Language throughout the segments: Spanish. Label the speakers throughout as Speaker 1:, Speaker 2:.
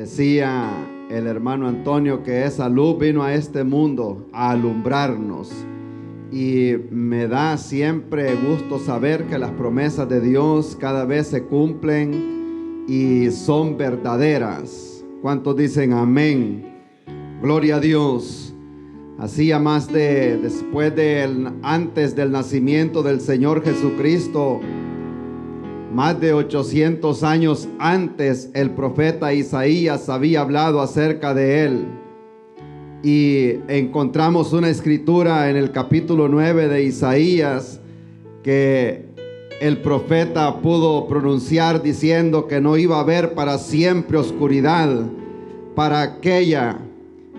Speaker 1: Decía el hermano Antonio que esa luz vino a este mundo a alumbrarnos. Y me da siempre gusto saber que las promesas de Dios cada vez se cumplen y son verdaderas. ¿Cuántos dicen amén? Gloria a Dios. Hacía antes del nacimiento del Señor Jesucristo, más de 800 años antes, el profeta Isaías había hablado acerca de él. Y encontramos una escritura en el capítulo 9 de Isaías que el profeta pudo pronunciar diciendo que no iba a haber para siempre oscuridad para aquella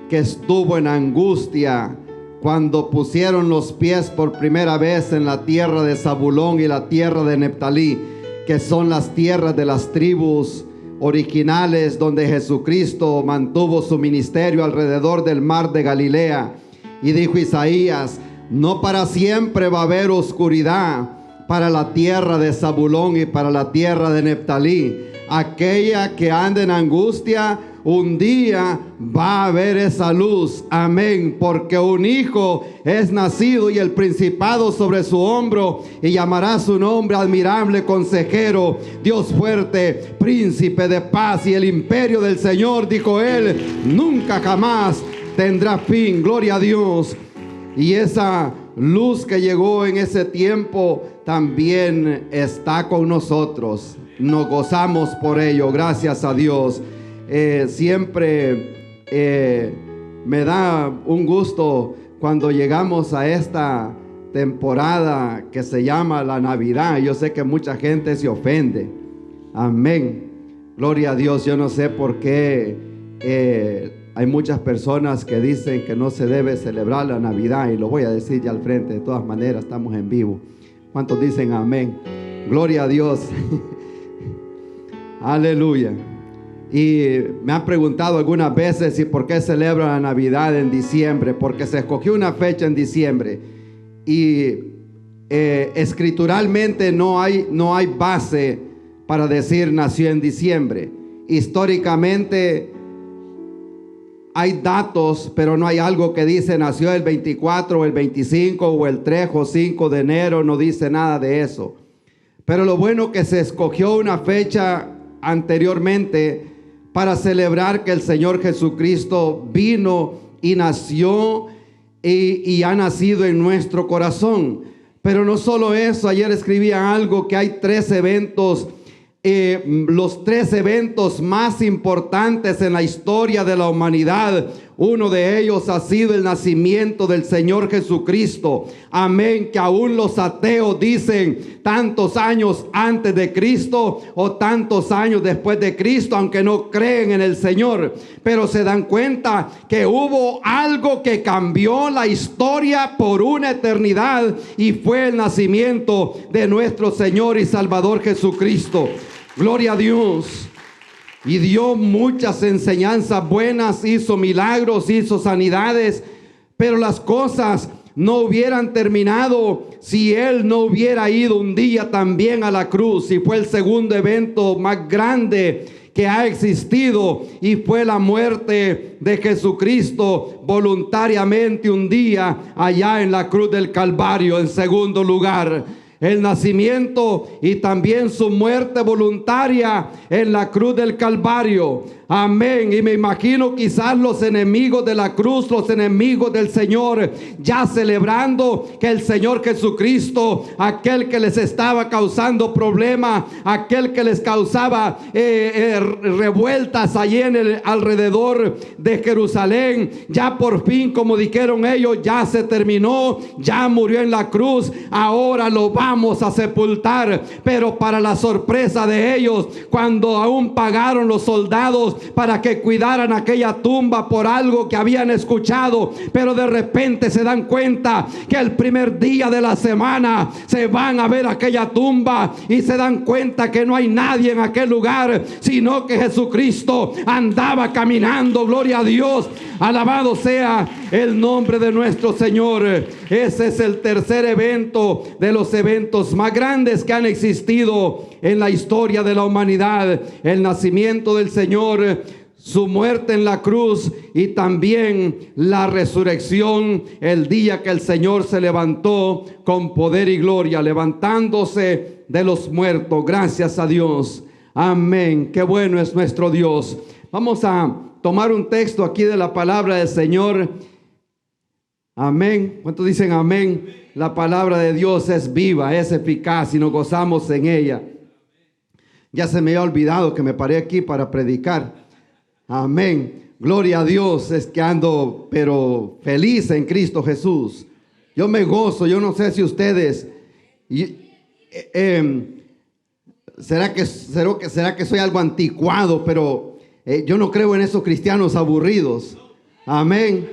Speaker 1: que estuvo en angustia cuando pusieron los pies por primera vez en la tierra de Zabulón y la tierra de Neftalí, que son las tierras de las tribus originales donde Jesucristo mantuvo su ministerio alrededor del mar de Galilea. Y dijo Isaías: no para siempre va a haber oscuridad para la tierra de Zabulón y para la tierra de Neftalí. Aquella que anda en angustia, un día va a haber esa luz. Amén. Porque un hijo es nacido y el principado sobre su hombro, y llamará su nombre admirable consejero, Dios fuerte, príncipe de paz, y el imperio del Señor, dijo él, nunca jamás tendrá fin. Gloria a Dios. Y esa luz que llegó en ese tiempo también está con nosotros. Nos gozamos por ello. Gracias a Dios. Siempre me da un gusto cuando llegamos a esta temporada que se llama la Navidad. Yo sé que mucha gente se ofende. Amén. Gloria a Dios. Yo no sé por qué hay muchas personas que dicen que no se debe celebrar la Navidad, y lo voy a decir ya al frente. De todas maneras, estamos en vivo. ¿Cuántos dicen amén? Gloria a Dios. Aleluya. Y me han preguntado algunas veces si por qué celebro la Navidad en diciembre. Porque se escogió una fecha en diciembre. Y escrituralmente no hay base para decir nació en diciembre. Históricamente hay datos, pero no hay algo que dice nació el 24 o el 25 o el 3 o 5 de enero. No dice nada de eso. Pero lo bueno que se escogió una fecha anteriormente para celebrar que el Señor Jesucristo vino y nació y ha nacido en nuestro corazón. Pero no solo eso, ayer escribía algo que hay 3 eventos, los 3 eventos más importantes en la historia de la humanidad. Uno de ellos ha sido el nacimiento del Señor Jesucristo. Amén. Que aún los ateos dicen tantos años antes de Cristo o tantos años después de Cristo, aunque no creen en el Señor. Pero se dan cuenta que hubo algo que cambió la historia por una eternidad, y fue el nacimiento de nuestro Señor y Salvador Jesucristo. Gloria a Dios. Y dio muchas enseñanzas buenas, hizo milagros, hizo sanidades, pero las cosas no hubieran terminado si Él no hubiera ido un día también a la cruz. Y fue el segundo evento más grande que ha existido, y fue la muerte de Jesucristo voluntariamente un día allá en la cruz del Calvario. En segundo lugar, el nacimiento y también su muerte voluntaria en la cruz del Calvario. Amén. Y me imagino quizás los enemigos de la cruz, los enemigos del Señor, ya celebrando que el Señor Jesucristo, aquel que les estaba causando problemas, aquel que les causaba revueltas allí en el alrededor de Jerusalén, ya por fin, como dijeron ellos, ya se terminó, ya murió en la cruz, ahora lo vamos a sepultar. Pero para la sorpresa de ellos, cuando aún pagaron los soldados para que cuidaran aquella tumba por algo que habían escuchado, pero de repente se dan cuenta que el primer día de la semana se van a ver aquella tumba y se dan cuenta que no hay nadie en aquel lugar, sino que Jesucristo andaba caminando. Gloria a Dios, alabado sea el nombre de nuestro Señor. Ese es el tercer evento de los eventos más grandes que han existido en la historia de la humanidad: el nacimiento del Señor, su muerte en la cruz y también la resurrección, el día que el Señor se levantó con poder y gloria, levantándose de los muertos. Gracias a Dios. Amén. Qué bueno es nuestro Dios. Vamos a tomar un texto aquí de la palabra del Señor. Amén. ¿Cuántos dicen amén? La palabra de Dios es viva, es eficaz y nos gozamos en ella. Ya se me había olvidado que me paré aquí para predicar. Amén. Gloria a Dios. Es que ando pero feliz en Cristo Jesús. Yo me gozo. Yo no sé si ustedes será que soy algo anticuado, pero yo no creo en esos cristianos aburridos. Amén.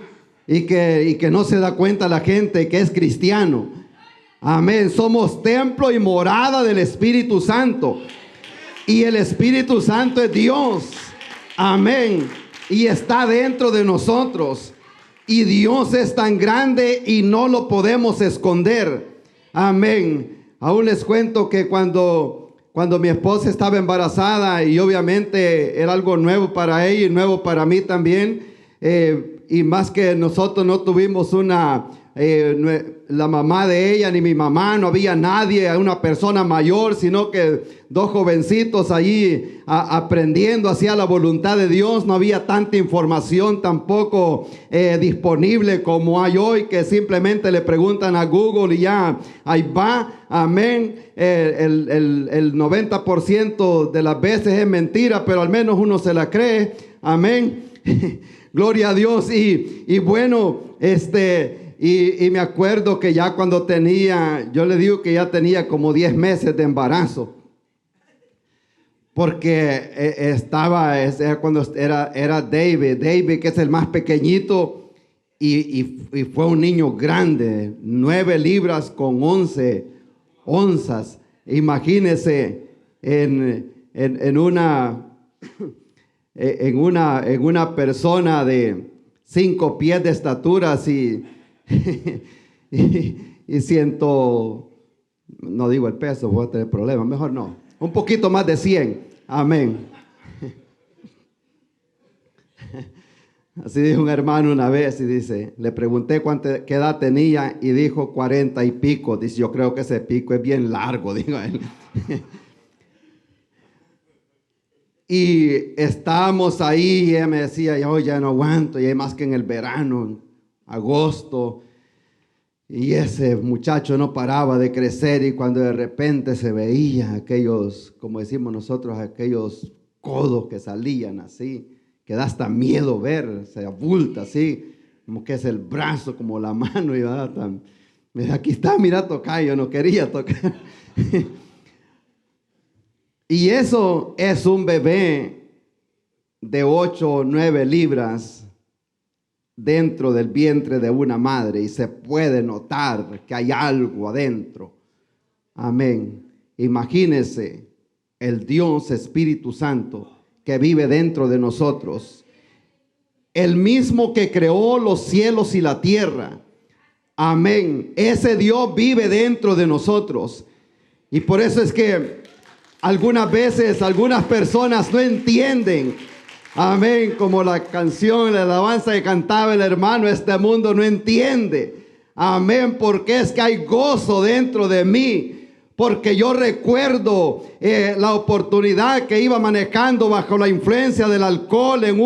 Speaker 1: Y que no se da cuenta la gente que es cristiano. Amén. Somos templo y morada del Espíritu Santo. Y el Espíritu Santo es Dios. Amén. Y está dentro de nosotros. Y Dios es tan grande y no lo podemos esconder. Amén. Aún les cuento que cuando mi esposa estaba embarazada, y obviamente era algo nuevo para ella y nuevo para mí también, y más que nosotros no tuvimos la mamá de ella ni mi mamá, no había nadie, una persona mayor, sino que dos jovencitos allí aprendiendo hacia la voluntad de Dios. No había tanta información tampoco disponible como hay hoy, que simplemente le preguntan a Google y ya ahí va. Amén. El 90% de las veces es mentira, pero al menos uno se la cree. Amén. Gloria a Dios. Y bueno, y me acuerdo que ya cuando yo le digo que ya tenía como 10 meses de embarazo. Porque cuando era David, que es el más pequeñito, y fue un niño grande, 9 libras con 11 onzas. Imagínese en una persona de 5 pies de estatura, y no digo el peso, voy a tener problemas, mejor no, un poquito más de 100. Amén. Así dijo un hermano una vez, y dice, le pregunté qué edad tenía y dijo 40 y pico. Dice, yo creo que ese pico es bien largo, dijo él. Y estábamos ahí y ella me decía, yo ya no aguanto, y más que en el verano, en agosto, y ese muchacho no paraba de crecer, y cuando de repente se veía aquellos, como decimos nosotros, aquellos codos que salían así, que da hasta miedo ver, se abulta así, como que es el brazo, como la mano, y aquí está, mira, tocar, yo no quería tocar. Y eso es un bebé de 8 o 9 libras dentro del vientre de una madre, y se puede notar que hay algo adentro. Amén. Imagínese el Dios Espíritu Santo que vive dentro de nosotros, el mismo que creó los cielos y la tierra. Amén. Ese Dios vive dentro de nosotros, y por eso es que algunas veces algunas personas no entienden. Amén. Como la canción, la alabanza que cantaba el hermano, este mundo no entiende. Amén. Porque es que hay gozo dentro de mí. Porque yo recuerdo la oportunidad que iba manejando bajo la influencia del alcohol en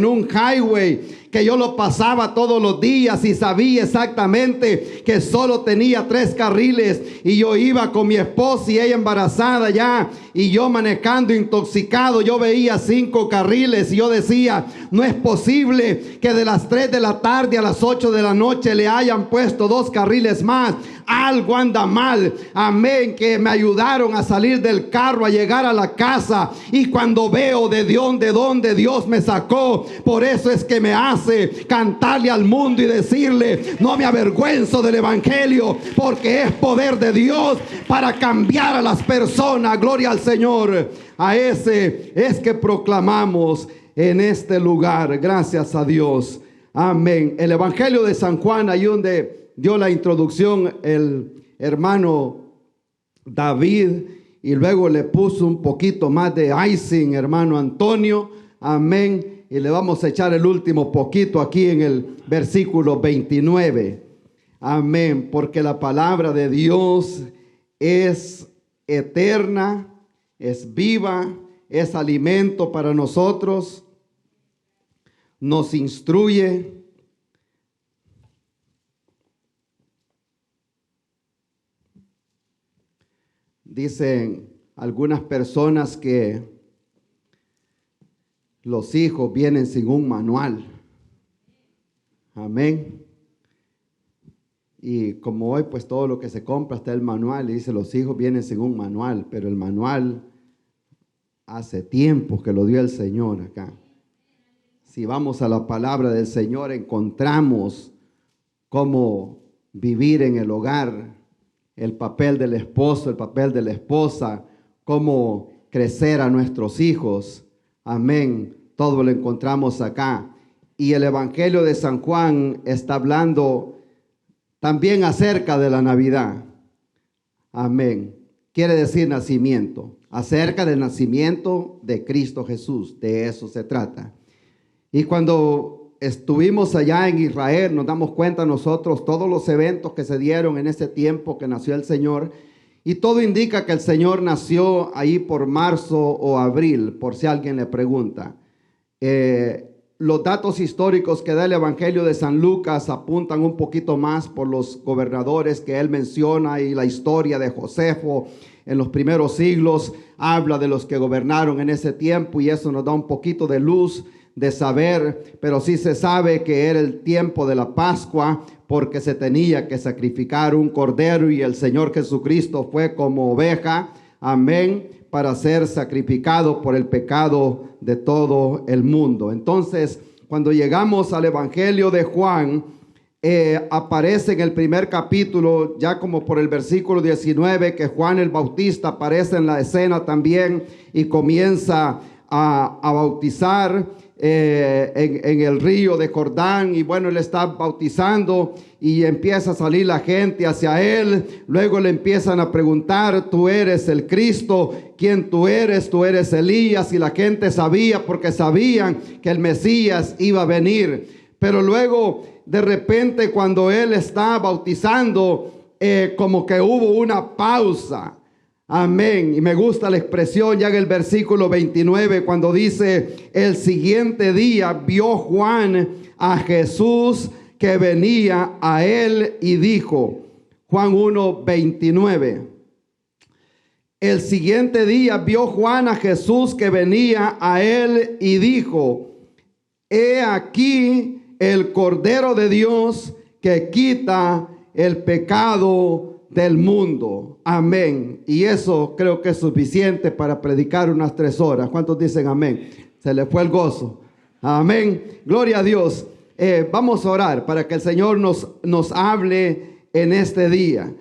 Speaker 1: un highway, que yo lo pasaba todos los días y sabía exactamente que solo tenía 3 carriles, y yo iba con mi esposa y ella embarazada ya, y yo manejando intoxicado. Yo veía 5 carriles y yo decía, no es posible que de las 3 de la tarde a las 8 de la noche le hayan puesto 2 carriles más. Algo anda mal. Amén. Que me ayudaron a salir del carro, a llegar a la casa, y cuando veo de dónde Dios me sacó, por eso es que me hace cantarle al mundo y decirle, no me avergüenzo del evangelio, porque es poder de Dios para cambiar a las personas. Gloria al Señor. A ese es que proclamamos en este lugar. Gracias a Dios. Amén. El evangelio de San Juan, ahí donde dio la introducción el hermano David, y luego le puso un poquito más de icing, hermano Antonio. Amén. Y le vamos a echar el último poquito aquí en el versículo 29. Amén. Porque la palabra de Dios es eterna, es viva, es alimento para nosotros, nos instruye. Dicen algunas personas que los hijos vienen sin un manual. Amén. Y como hoy pues todo lo que se compra está el manual, y dice los hijos vienen sin un manual, pero el manual hace tiempo que lo dio el Señor acá. Si vamos a la palabra del Señor encontramos cómo vivir en el hogar, el papel del esposo, el papel de la esposa, cómo crecer a nuestros hijos. Amén. Todo lo encontramos acá. Y el Evangelio de San Juan está hablando también acerca de la Navidad. Amén. Quiere decir nacimiento. Acerca del nacimiento de Cristo Jesús. De eso se trata. Y cuando estuvimos allá en Israel, nos damos cuenta nosotros todos los eventos que se dieron en ese tiempo que nació el Señor. Y todo indica que el Señor nació ahí por marzo o abril, por si alguien le pregunta. Los datos históricos que da el Evangelio de San Lucas apuntan un poquito más por los gobernadores que él menciona, y la historia de Josefo en los primeros siglos habla de los que gobernaron en ese tiempo, y eso nos da un poquito de luz de saber, pero sí se sabe que era el tiempo de la Pascua, porque se tenía que sacrificar un cordero, y el Señor Jesucristo fue como oveja, amén, para ser sacrificado por el pecado de todo el mundo. Entonces, cuando llegamos al Evangelio de Juan, aparece en el primer capítulo, ya como por el versículo 19, que Juan el Bautista aparece en la escena también y comienza a bautizar en el río de Jordán. Y bueno, él está bautizando y empieza a salir la gente hacia él. Luego le empiezan a preguntar: ¿tú eres el Cristo? ¿Quién tú eres? Tú eres Elías. Y la gente sabía, porque sabían que el Mesías iba a venir. Pero luego de repente, cuando él está bautizando, como que hubo una pausa. Amén. Y me gusta la expresión ya en el versículo 29, cuando dice: el siguiente día vio Juan a Jesús que venía a él y dijo, Juan 1:29. El siguiente día vio Juan a Jesús que venía a él y dijo: he aquí el Cordero de Dios que quita el pecado del mundo. Amén. Y eso creo que es suficiente para predicar unas 3 horas. ¿Cuántos dicen amén? Se le fue el gozo. Amén. Gloria a Dios. Vamos a orar para que el Señor nos hable en este día.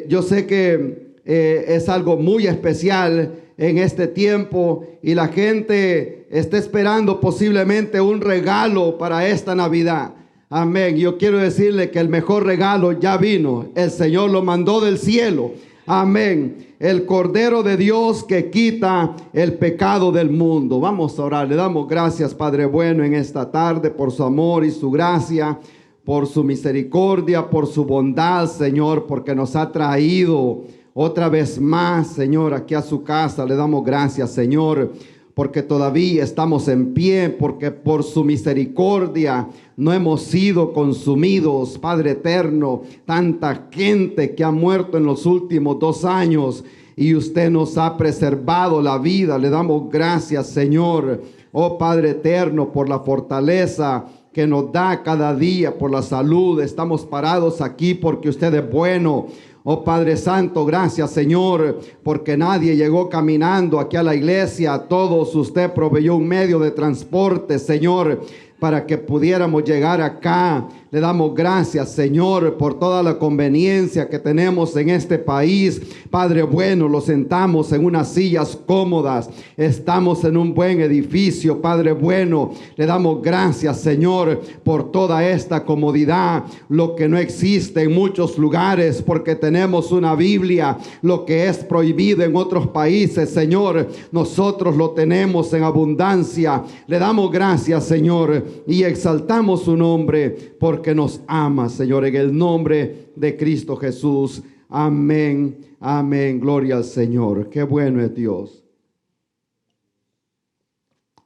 Speaker 1: Yo sé que es algo muy especial en este tiempo, y la gente está esperando posiblemente un regalo para esta Navidad. Amén. Yo quiero decirle que el mejor regalo ya vino. El Señor lo mandó del cielo. Amén. El Cordero de Dios que quita el pecado del mundo. Vamos a orar. Le damos gracias, Padre bueno, en esta tarde por su amor y su gracia, por su misericordia, por su bondad, Señor, porque nos ha traído otra vez más, Señor, aquí a su casa. Le damos gracias, Señor, porque todavía estamos en pie, porque por su misericordia no hemos sido consumidos, Padre eterno. Tanta gente que ha muerto en los últimos 2 años y usted nos ha preservado la vida. Le damos gracias, Señor, oh Padre eterno, por la fortaleza que nos da cada día, por la salud. Estamos parados aquí porque usted es bueno. Oh Padre Santo, gracias, Señor, porque nadie llegó caminando aquí a la iglesia. A todos usted proveyó un medio de transporte, Señor, para que pudiéramos llegar acá. Le damos gracias, Señor, por toda la conveniencia que tenemos en este país. Padre bueno, lo sentamos en unas sillas cómodas. Estamos en un buen edificio, Padre bueno. Le damos gracias, Señor, por toda esta comodidad, lo que no existe en muchos lugares, porque tenemos tenemos una Biblia. Lo que es prohibido en otros países, Señor, nosotros lo tenemos en abundancia. Le damos gracias, Señor, y exaltamos su nombre porque nos ama, Señor, en el nombre de Cristo Jesús. Amén, amén, gloria al Señor. Qué bueno es Dios.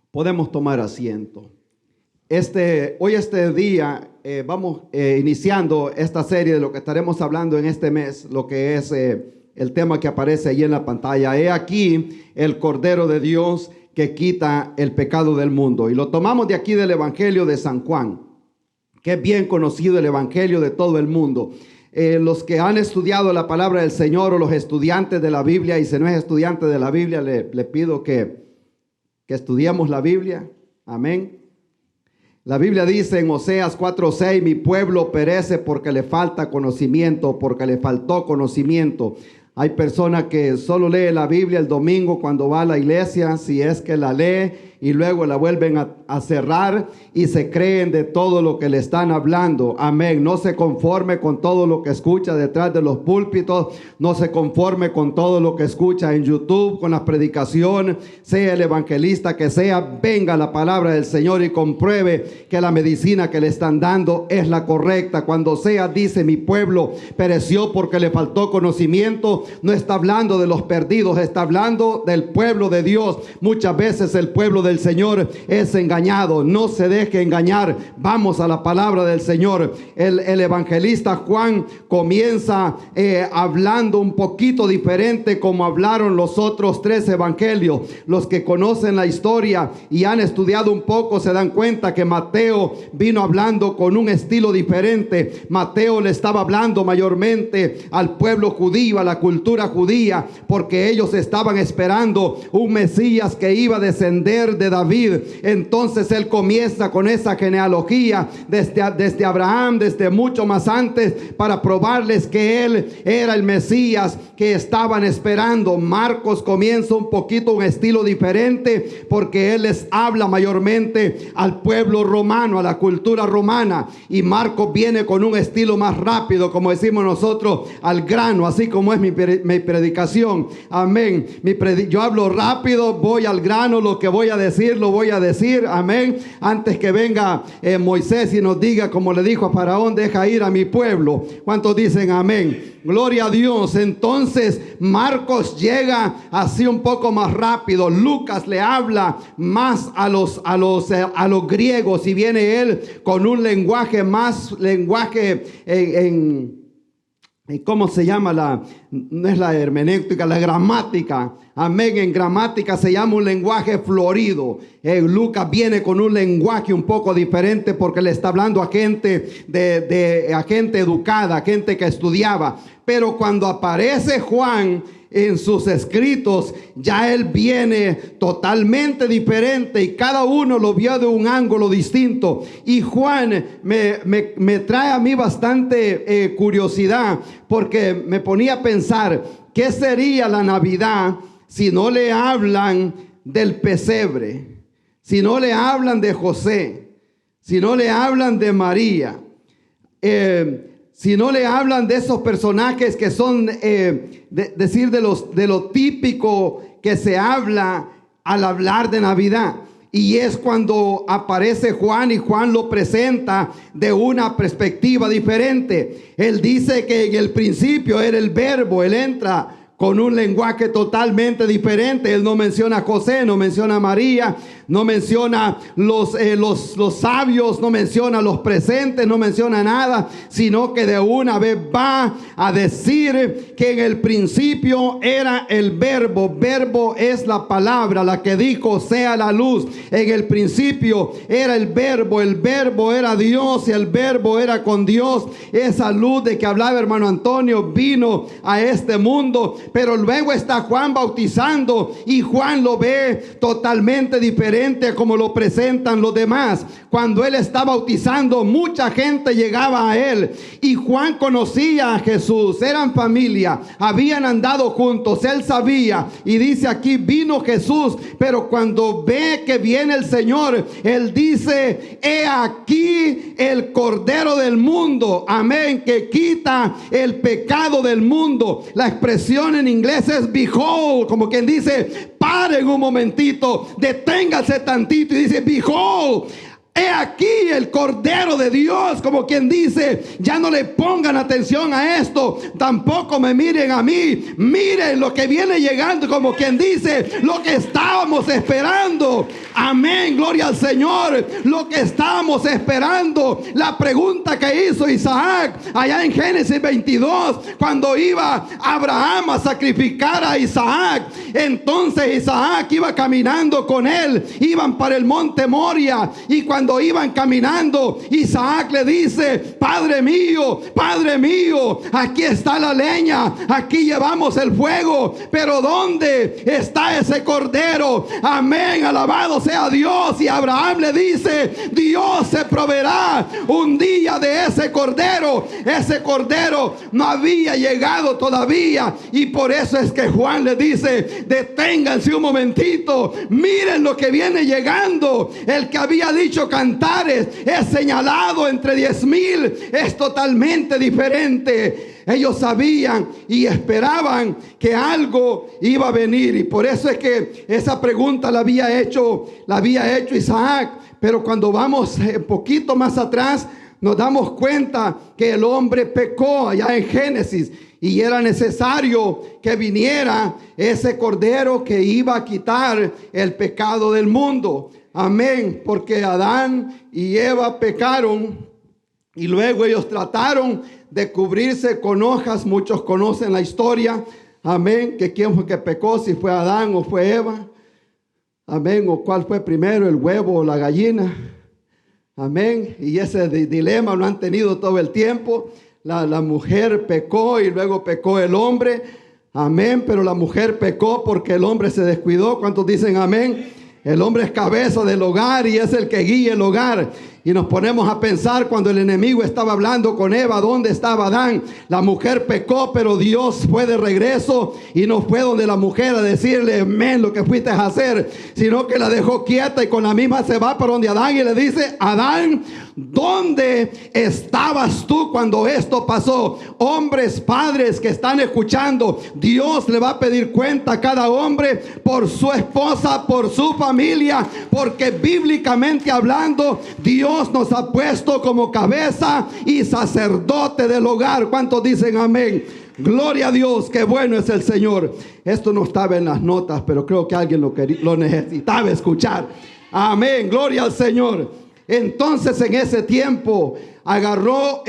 Speaker 1: Podemos tomar asiento. Hoy este día vamos iniciando esta serie de lo que estaremos hablando en este mes, lo que es el tema que aparece ahí en la pantalla. He aquí el Cordero de Dios que quita el pecado del mundo. Y lo tomamos de aquí del Evangelio de San Juan, que es bien conocido el Evangelio de todo el mundo. Los que han estudiado la palabra del Señor o los estudiantes de la Biblia, y si no es estudiante de la Biblia, le pido que estudiemos la Biblia. Amén. La Biblia dice en Oseas 4:6, mi pueblo perece porque le falta conocimiento, porque le faltó conocimiento. Hay personas que solo leen la Biblia el domingo cuando va a la iglesia, si es que la lee, y luego la vuelven a cerrar y se creen de todo lo que le están hablando. Amén. No se conforme con todo lo que escucha detrás de los púlpitos. No se conforme con todo lo que escucha en YouTube, con la predicación. Sea el evangelista que sea, venga la palabra del Señor y compruebe que la medicina que le están dando es la correcta. Cuando sea, dice, mi pueblo pereció porque le faltó conocimiento, no está hablando de los perdidos, está hablando del pueblo de Dios. Muchas veces el pueblo del Señor es engañado. No se deje engañar. Vamos a la palabra del Señor. El evangelista Juan comienza hablando un poquito diferente como hablaron los otros tres evangelios. Los que conocen la historia y han estudiado un poco se dan cuenta que Mateo vino hablando con un estilo diferente. Mateo le estaba hablando mayormente al pueblo judío, a la cultura judía, porque ellos estaban esperando un Mesías que iba a descender de David. Entonces él comienza con esa genealogía desde Abraham, desde mucho más antes, para probarles que él era el Mesías que estaban esperando. Marcos comienza un poquito un estilo diferente, porque él les habla mayormente al pueblo romano, a la cultura romana, y Marcos viene con un estilo más rápido, como decimos nosotros, al grano, así como es mi predicación. Amén. Yo hablo rápido, voy al grano, lo que voy a decir, lo voy a decir. Amén. Antes que venga Moisés y nos diga, como le dijo a Faraón, deja ir a mi pueblo. ¿Cuántos dicen amén? Gloria a Dios. Entonces Marcos llega así un poco más rápido. Lucas le habla más a los griegos, y viene él con un lenguaje ¿cómo se llama? No es la hermenéutica, la gramática. Amén. En gramática se llama un lenguaje florido. Lucas viene con un lenguaje un poco diferente, porque le está hablando a gente a gente educada, a gente que estudiaba. Pero cuando aparece Juan en sus escritos, ya él viene totalmente diferente, y cada uno lo vio de un ángulo distinto. Y Juan me trae a mí bastante curiosidad, porque me ponía a pensar, ¿qué sería la Navidad si no le hablan del pesebre? Si no le hablan de José, si no le hablan de María, si no le hablan de esos personajes que son, de lo típico que se habla al hablar de Navidad. Y es cuando aparece Juan, y Juan lo presenta de una perspectiva diferente. Él dice que en el principio era el verbo. Él entra con un lenguaje totalmente diferente. Él no menciona a José, no menciona a María, no menciona los sabios, no menciona los presentes, no menciona nada, sino que de una vez va a decir que en el principio era el verbo. Verbo es la palabra, la que dijo sea la luz. En el principio era el verbo era Dios, y el verbo era con Dios. Esa luz de que hablaba hermano Antonio vino a este mundo, pero luego está Juan bautizando y Juan lo ve totalmente diferente a como lo presentan los demás. Cuando él está bautizando, mucha gente llegaba a él y Juan conocía a Jesús, eran familia, habían andado juntos, él sabía, y dice aquí, vino Jesús, pero cuando ve que viene el Señor, él dice, he aquí el Cordero del mundo, amén, que quita el pecado del mundo. La expresión en inglés es behold, como quien dice, paren un momentito, deténgase tantito, y dice, behold, he aquí el Cordero de Dios, como quien dice, ya no le pongan atención a esto, tampoco me miren a mí, miren lo que viene llegando, como quien dice, lo que estábamos esperando. Amén, gloria al Señor, lo que estábamos esperando. La pregunta que hizo Isaac allá en Génesis 22, cuando iba Abraham a sacrificar a Isaac, entonces Isaac iba caminando con él, iban para el monte Moria, y cuando iban caminando, Isaac le dice, Padre mío, aquí está la leña, aquí llevamos el fuego, pero ¿dónde está ese cordero? Amén, alabado sea Dios. Y Abraham le dice, Dios se proveerá un día de ese cordero. Ese cordero no había llegado todavía, y por eso es que Juan le dice, deténganse un momentito, miren lo que viene llegando. El que había dicho cantares es señalado entre 10,000, es totalmente diferente. Ellos sabían y esperaban que algo iba a venir, y por eso es que esa pregunta la había hecho Isaac. Pero cuando vamos un poquito más atrás, nos damos cuenta que el hombre pecó allá en Génesis, y era necesario que viniera ese cordero que iba a quitar el pecado del mundo. Amén, porque Adán y Eva pecaron y luego ellos trataron de cubrirse con hojas. Muchos conocen la historia. Amén, que quién fue que pecó, si fue Adán o fue Eva. Amén, o cuál fue primero, el huevo o la gallina. Amén, y ese dilema lo han tenido todo el tiempo. La mujer pecó y luego pecó el hombre. Amén, pero la mujer pecó porque el hombre se descuidó. ¿Cuántos dicen amén? El hombre es cabeza del hogar y es el que guía el hogar. Y nos ponemos a pensar, cuando el enemigo estaba hablando con Eva, ¿dónde estaba Adán? La mujer pecó, pero Dios fue de regreso y no fue donde la mujer a decirle, men, lo que fuiste a hacer, sino que la dejó quieta, y con la misma se va para donde Adán y le dice, Adán, ¿dónde estabas tú cuando esto pasó? Hombres, padres que están escuchando, Dios le va a pedir cuenta a cada hombre por su esposa, por su familia, porque bíblicamente hablando, Dios nos ha puesto como cabeza y sacerdote del hogar. ¿Cuántos dicen amén? Gloria a Dios, qué bueno es el Señor. Esto no estaba en las notas, pero creo que alguien lo necesitaba escuchar. Amén, gloria al Señor. Entonces en ese tiempo agarró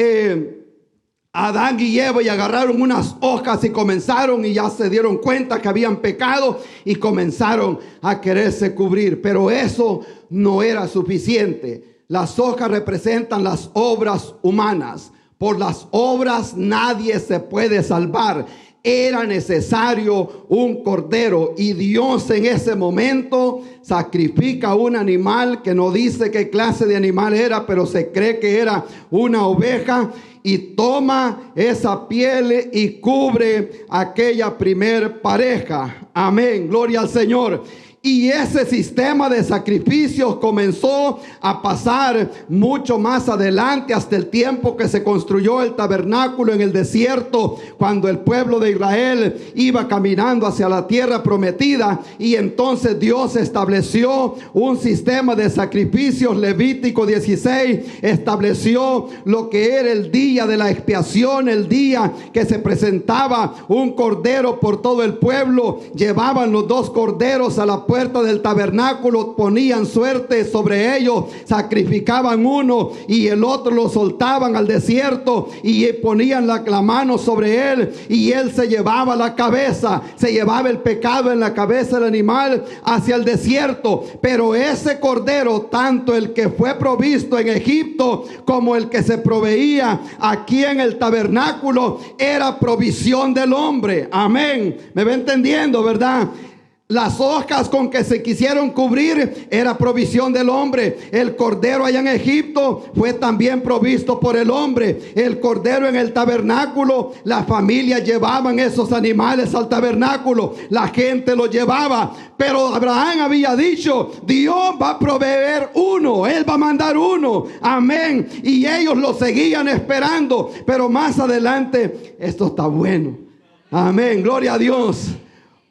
Speaker 1: Adán y Eva y agarraron unas hojas y comenzaron, y ya se dieron cuenta que habían pecado y comenzaron a quererse cubrir. Pero eso no era suficiente. Las hojas representan las obras humanas. Por las obras nadie se puede salvar. Era necesario un cordero, y Dios en ese momento sacrifica un animal que no dice qué clase de animal era, pero se cree que era una oveja, y toma esa piel y cubre aquella primer pareja. Amén, gloria al Señor. Y ese sistema de sacrificios comenzó a pasar mucho más adelante, hasta el tiempo que se construyó el tabernáculo en el desierto, cuando el pueblo de Israel iba caminando hacia la tierra prometida. Y entonces Dios estableció un sistema de sacrificios. Levítico 16 estableció lo que era el día de la expiación, el día que se presentaba un cordero por todo el pueblo. Llevaban los dos corderos a la puerta del tabernáculo, ponían suerte sobre ellos, sacrificaban uno y el otro lo soltaban al desierto y ponían la mano sobre él y él se llevaba la cabeza, se llevaba el pecado en la cabeza del animal hacia el desierto. Pero ese cordero, tanto el que fue provisto en Egipto como el que se proveía aquí en el tabernáculo, era provisión del hombre. Amén. ¿Me va entendiendo, verdad? Las hojas con que se quisieron cubrir era provisión del hombre. El cordero allá en Egipto fue también provisto por el hombre. El cordero en el tabernáculo, las familias llevaban esos animales al tabernáculo. La gente los llevaba. Pero Abraham había dicho, Dios va a proveer uno, Él va a mandar uno. Amén. Y ellos lo seguían esperando. Pero más adelante, esto está bueno. Amén. Gloria a Dios.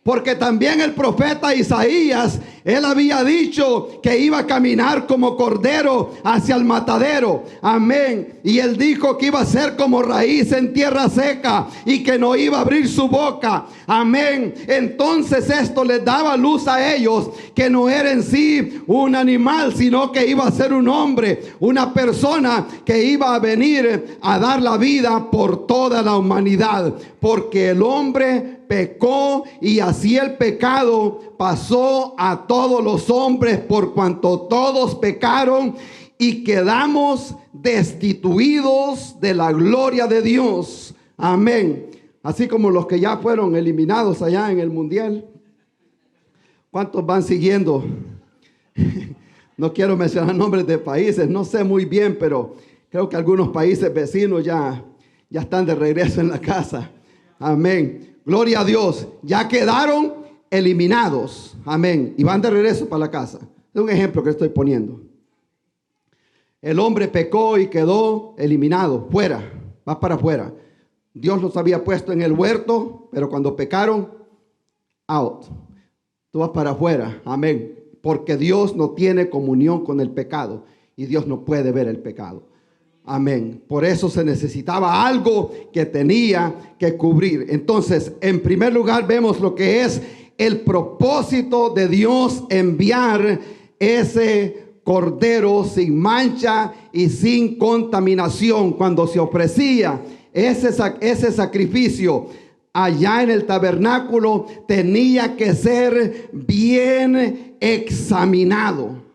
Speaker 1: Porque también el profeta Isaías, él había dicho que iba a caminar como cordero hacia el matadero. Amén. Y él dijo que iba a ser como raíz en tierra seca y que no iba a abrir su boca. Amén. Entonces esto les daba luz a ellos que no era en sí un animal, sino que iba a ser un hombre, una persona que iba a venir a dar la vida por toda la humanidad. Porque el hombre pecó y así el pecado pasó a todos los hombres, por cuanto todos pecaron y quedamos destituidos de la gloria de Dios. Amén. Así como los que ya fueron eliminados allá en el mundial. ¿Cuántos van siguiendo? No quiero mencionar nombres de países, no sé muy bien, pero creo que algunos países vecinos ya están de regreso en la casa. Amén. Gloria a Dios. Ya quedaron eliminados. Amén. Y van de regreso para la casa. Es un ejemplo que estoy poniendo. El hombre pecó y quedó eliminado. Fuera. Va para afuera. Dios los había puesto en el huerto, pero cuando pecaron, out. Tú vas para afuera. Amén. Porque Dios no tiene comunión con el pecado. Y Dios no puede ver el pecado. Amén. Por eso se necesitaba algo que tenía que cubrir. Entonces, en primer lugar, vemos lo que es el propósito de Dios enviar ese cordero sin mancha y sin contaminación. Cuando se ofrecía ese sacrificio allá en el tabernáculo, tenía que ser bien examinado.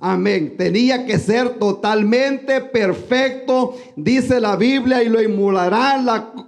Speaker 1: Amén. Tenía que ser totalmente perfecto, dice la Biblia, y lo inmolará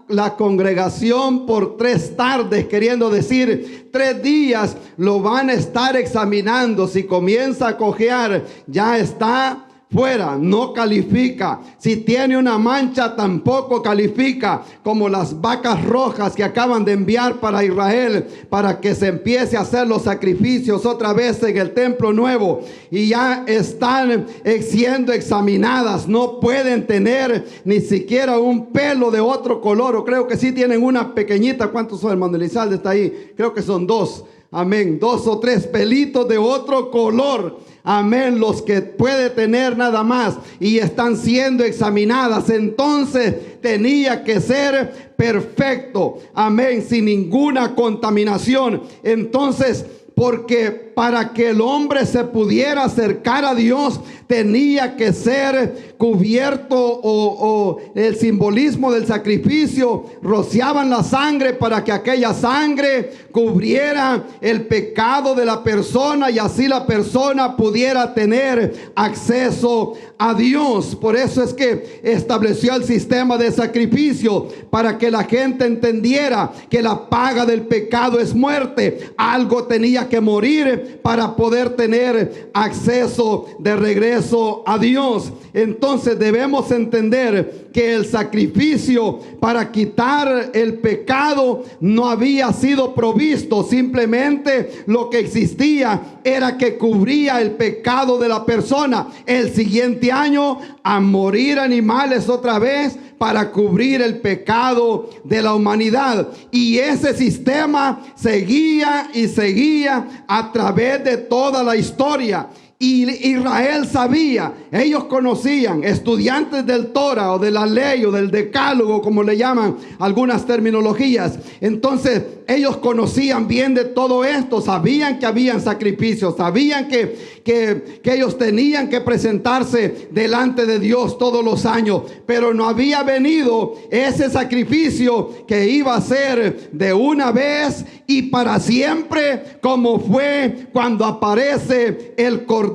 Speaker 1: la congregación por 3 tardes, queriendo decir 3 días lo van a estar examinando. Si comienza a cojear, ya está fuera, no califica. Si tiene una mancha, tampoco califica, como las vacas rojas que acaban de enviar para Israel, para que se empiece a hacer los sacrificios otra vez en el templo nuevo, y ya están siendo examinadas. No pueden tener ni siquiera un pelo de otro color, o creo que sí tienen una pequeñita. ¿Cuántos son, hermano Elizalde? Está ahí, creo que son 2. Amén. 2 o 3 pelitos de otro color. Amén. Los que puede tener nada más, y están siendo examinadas. Entonces tenía que ser perfecto. Amén. Sin ninguna contaminación. Entonces, porque para que el hombre se pudiera acercar a Dios, tenía que ser cubierto, o el simbolismo del sacrificio, rociaban la sangre para que aquella sangre cubriera el pecado de la persona, y así la persona pudiera tener acceso a Dios. Por eso es que estableció el sistema de sacrificio, para que la gente entendiera que la paga del pecado es muerte. Algo tenía que morir para poder tener acceso de regreso a Dios. Entonces debemos entender que el sacrificio para quitar el pecado no había sido provisto. Simplemente lo que existía era que cubría el pecado de la persona. El siguiente año, a morir animales otra vez para cubrir el pecado de la humanidad. Y ese sistema seguía y seguía a través de toda la historia. Y Israel sabía, ellos conocían, estudiantes del Torah o de la ley o del decálogo, como le llaman algunas terminologías. Entonces ellos conocían bien de todo esto, sabían que habían sacrificios, sabían que ellos tenían que presentarse delante de Dios todos los años, pero no había venido ese sacrificio que iba a ser de una vez y para siempre, como fue cuando aparece el Cordero,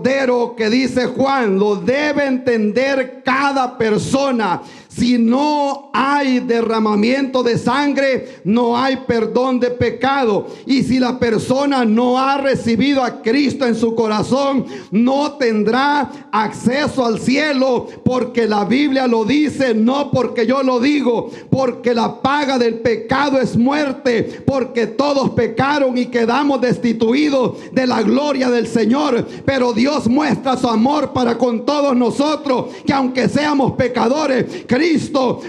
Speaker 1: que dice Juan, lo debe entender cada persona. Si no hay derramamiento de sangre, no hay perdón de pecado. Y si la persona no ha recibido a Cristo en su corazón, no tendrá acceso al cielo, porque la Biblia lo dice, no porque yo lo digo, porque la paga del pecado es muerte, porque todos pecaron y quedamos destituidos de la gloria del Señor. Pero Dios muestra su amor para con todos nosotros, que aunque seamos pecadores, Cristo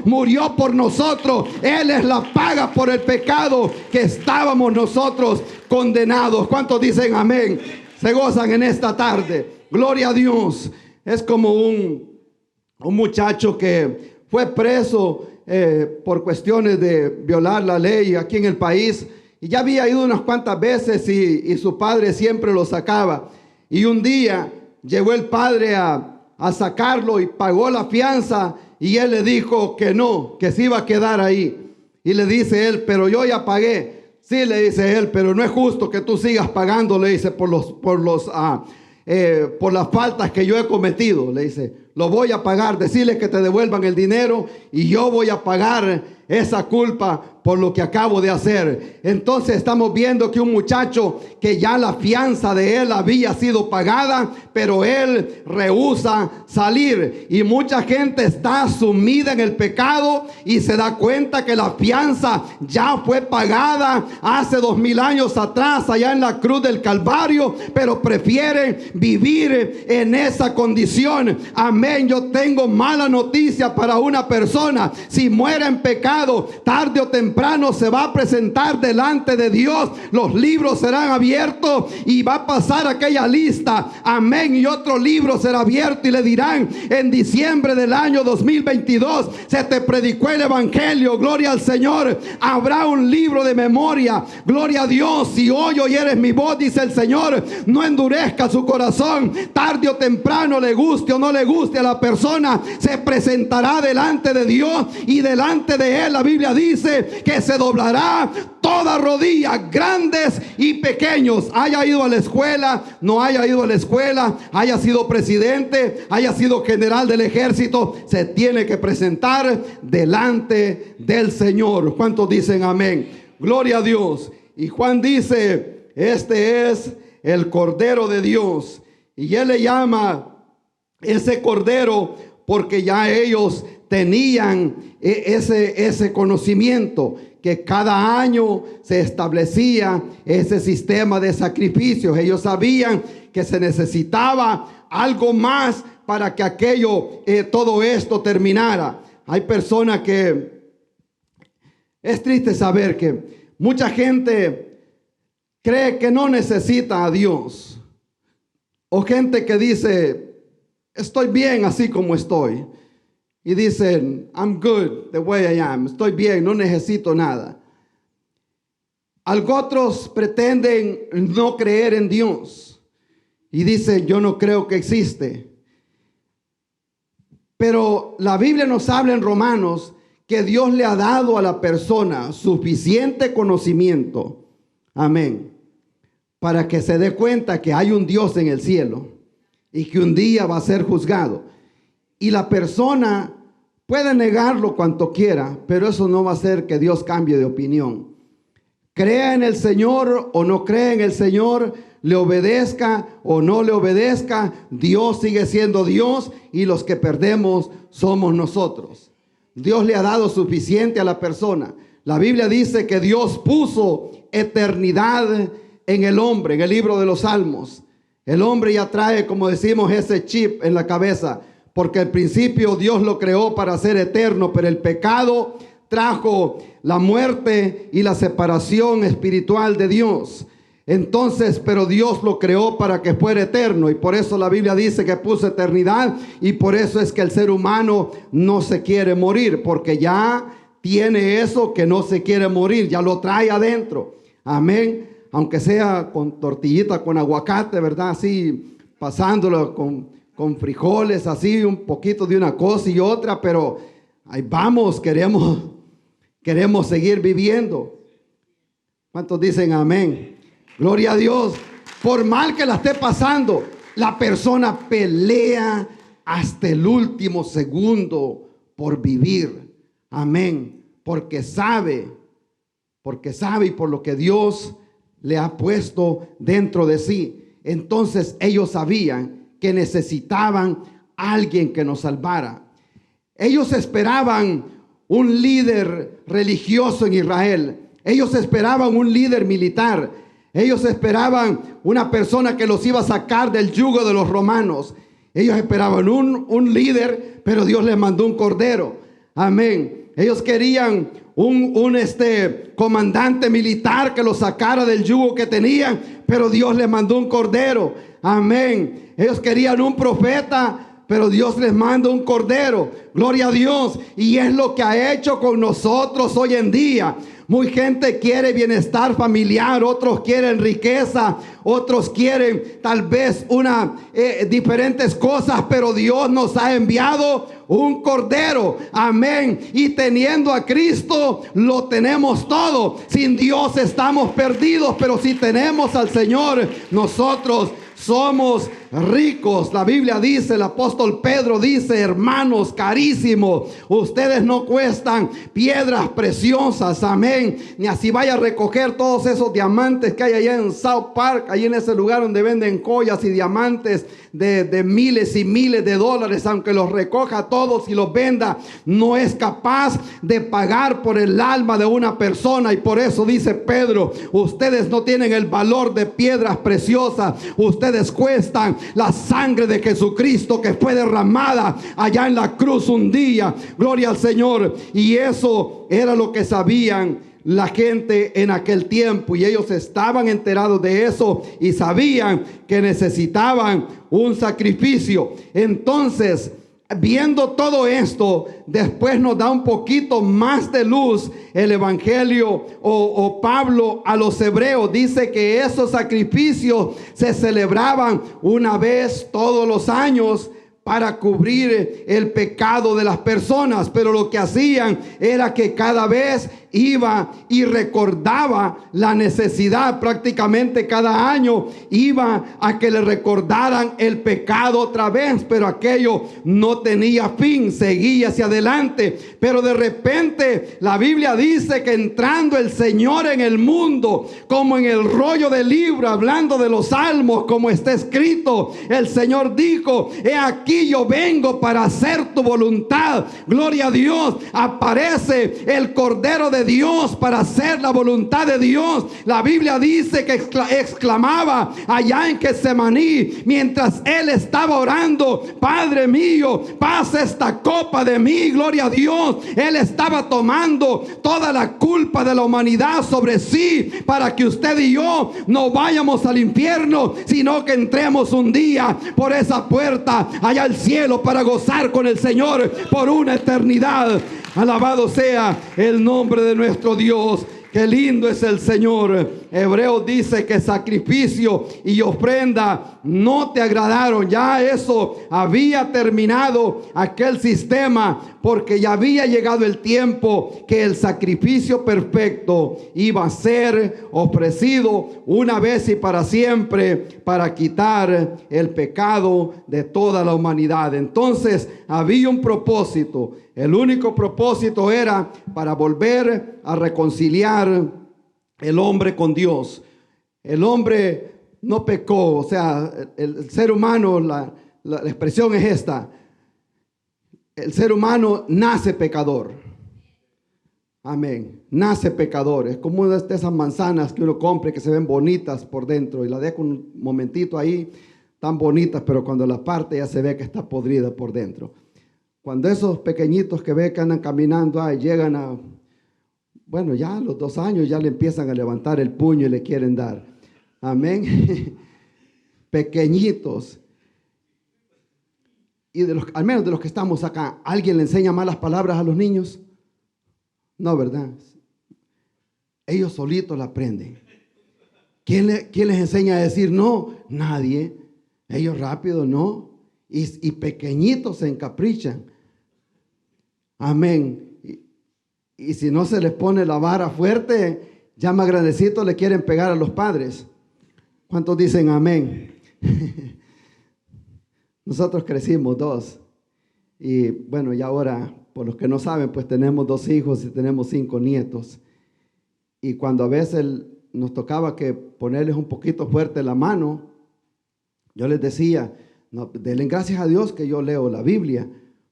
Speaker 1: murió por nosotros. Él es la paga por el pecado que estábamos nosotros condenados. ¿Cuántos dicen amén? Se gozan en esta tarde. Gloria a Dios. Es como un muchacho que fue preso por cuestiones de violar la ley aquí en el país. Y ya había ido unas cuantas veces y su padre siempre lo sacaba. Y un día llegó el padre a sacarlo y pagó la fianza. Y él le dijo que no, que se iba a quedar ahí. Y le dice él, pero yo ya pagué. Sí, le dice él, pero no es justo que tú sigas pagando, le dice, por las faltas que yo he cometido. Le dice, lo voy a pagar, decirle que te devuelvan el dinero y yo voy a pagar esa culpa por lo que acabo de hacer. Entonces estamos viendo que un muchacho que ya la fianza de él había sido pagada, pero él rehúsa salir. Y mucha gente está sumida en el pecado y se da cuenta que la fianza ya fue pagada hace 2000 años atrás, allá en la cruz del Calvario, pero prefieren vivir en esa condición. Amén. Yo tengo mala noticia para una persona. Si muere en pecado, tarde o temprano se va a presentar delante de Dios. Los libros serán abiertos y va a pasar aquella lista. Amén. Y otro libro será abierto y le dirán, en diciembre del año 2022 se te predicó el evangelio. Gloria al Señor. Habrá un libro de memoria. Gloria a Dios. Si hoy oyeres mi voz, dice el Señor, no endurezca su corazón. Tarde o temprano, le guste o no le guste a la persona, se presentará delante de Dios, y delante de él la Biblia dice que se doblará toda rodilla, grandes y pequeños. Haya ido a la escuela, no haya ido a la escuela, haya sido presidente, haya sido general del ejército, se tiene que presentar delante del Señor. ¿Cuántos dicen amén? Gloria a Dios. Y Juan dice, este es el Cordero de Dios. Y él le llama ese Cordero porque ya ellos tenían ese conocimiento, que cada año se establecía ese sistema de sacrificios. Ellos sabían que se necesitaba algo más para que todo esto terminara. Hay personas que es triste saber que mucha gente cree que no necesita a Dios, o gente que dice, estoy bien así como estoy. Y dicen, I'm good the way I am. Estoy bien, no necesito nada. Otros pretenden no creer en Dios y dicen, yo no creo que existe. Pero la Biblia nos habla en Romanos que Dios le ha dado a la persona suficiente conocimiento. Amén. Para que se dé cuenta que hay un Dios en el cielo y que un día va a ser juzgado. Y la persona puede negarlo cuanto quiera, pero eso no va a hacer que Dios cambie de opinión. Crea en el Señor o no crea en el Señor, le obedezca o no le obedezca, Dios sigue siendo Dios y los que perdemos somos nosotros. Dios le ha dado suficiente a la persona. La Biblia dice que Dios puso eternidad en el hombre, en el libro de los Salmos. El hombre ya trae, como decimos, ese chip en la cabeza, porque al principio Dios lo creó para ser eterno, pero el pecado trajo la muerte y la separación espiritual de Dios. Entonces, pero Dios lo creó para que fuera eterno, y por eso la Biblia dice que puso eternidad, y por eso es que el ser humano no se quiere morir, porque ya tiene eso que no se quiere morir, ya lo trae adentro. Amén. Aunque sea con tortillita, con aguacate, ¿verdad? Así, pasándolo con frijoles, así, un poquito de una cosa y otra, pero ahí vamos, queremos seguir viviendo. ¿Cuántos dicen amén? Gloria a Dios. Por mal que la esté pasando, la persona pelea hasta el último segundo por vivir. Amén. Porque sabe y por lo que Dios le ha puesto dentro de sí. Entonces ellos sabían que necesitaban a alguien que nos salvara. Ellos esperaban un líder religioso en Israel. Ellos esperaban un líder militar. Ellos esperaban una persona que los iba a sacar del yugo de los romanos. Ellos esperaban un líder, pero Dios les mandó un cordero. Amén. Ellos querían un comandante militar que los sacara del yugo que tenían, pero Dios les mandó un cordero. Amén. Ellos querían un profeta, pero Dios les manda un cordero. Gloria a Dios. Y es lo que ha hecho con nosotros hoy en día. Muy gente quiere bienestar familiar, otros quieren riqueza, otros quieren tal vez diferentes cosas, pero Dios nos ha enviado un cordero. Amén. Y teniendo a Cristo lo tenemos todo. Sin Dios estamos perdidos, pero si tenemos al Señor, nosotros somos ricos. La Biblia dice, el apóstol Pedro dice: hermanos carísimos, ustedes no cuestan piedras preciosas, amén, ni así vaya a recoger todos esos diamantes que hay allá en South Park, ahí en ese lugar donde venden joyas y diamantes de miles y miles de dólares. Aunque los recoja todos y los venda, no es capaz de pagar por el alma de una persona. Y por eso dice Pedro: ustedes no tienen el valor de piedras preciosas, ustedes cuestan la sangre de Jesucristo que fue derramada allá en la cruz un día. Gloria al Señor. Y eso era lo que sabían la gente en aquel tiempo, y ellos estaban enterados de eso y sabían que necesitaban un sacrificio. Entonces, viendo todo esto, después nos da un poquito más de luz el evangelio o Pablo a los hebreos. Dice que esos sacrificios se celebraban una vez todos los años para cubrir el pecado de las personas, pero lo que hacían era que cada vez iba y recordaba la necesidad. Prácticamente cada año iba a que le recordaran el pecado otra vez, pero aquello no tenía fin, seguía hacia adelante. Pero de repente la Biblia dice que entrando el Señor en el mundo, como en el rollo del libro, hablando de los salmos, como está escrito, el Señor dijo: he aquí yo vengo para hacer tu voluntad. Gloria a Dios. Aparece el Cordero de Dios para hacer la voluntad de Dios. La Biblia dice que exclamaba allá en Getsemaní, mientras él estaba orando: Padre mío, pasa esta copa de mí. Gloria a Dios. Él estaba tomando toda la culpa de la humanidad sobre sí, para que usted y yo no vayamos al infierno, sino que entremos un día por esa puerta allá al cielo para gozar con el Señor por una eternidad. Alabado sea el nombre de nuestro Dios. Qué lindo es el Señor. Hebreos dice que sacrificio y ofrenda no te agradaron. Ya eso había terminado aquel sistema, porque ya había llegado el tiempo que el sacrificio perfecto iba a ser ofrecido una vez y para siempre, para quitar el pecado de toda la humanidad. Entonces había un propósito. El único propósito era para volver a reconciliar el hombre con Dios. El hombre no pecó, o sea, el ser humano, la expresión es esta: el ser humano nace pecador. Amén. Nace pecador. Es como una de esas manzanas que uno compra que se ven bonitas por dentro y la deja un momentito ahí, tan bonitas, pero cuando la parte ya se ve que está podrida por dentro. Cuando esos pequeñitos que ve que andan caminando llegan ya a los 2 años ya le empiezan a levantar el puño y le quieren dar. Amén. Pequeñitos. Y al menos de los que estamos acá, ¿alguien le enseña malas palabras a los niños? No, ¿verdad? Ellos solitos la aprenden. ¿Quién les enseña a decir no? Nadie. Ellos rápido no. Y pequeñitos se encaprichan. Amén. Y si no se les pone la vara fuerte, ya más grandecitos le quieren pegar a los padres. ¿Cuántos dicen amén? Nosotros crecimos 2. Y bueno, y ahora, por los que no saben, pues tenemos 2 hijos y tenemos 5 nietos. Y cuando a veces nos tocaba que ponerles un poquito fuerte la mano, yo les decía, no, denle gracias a Dios que yo leo la Biblia,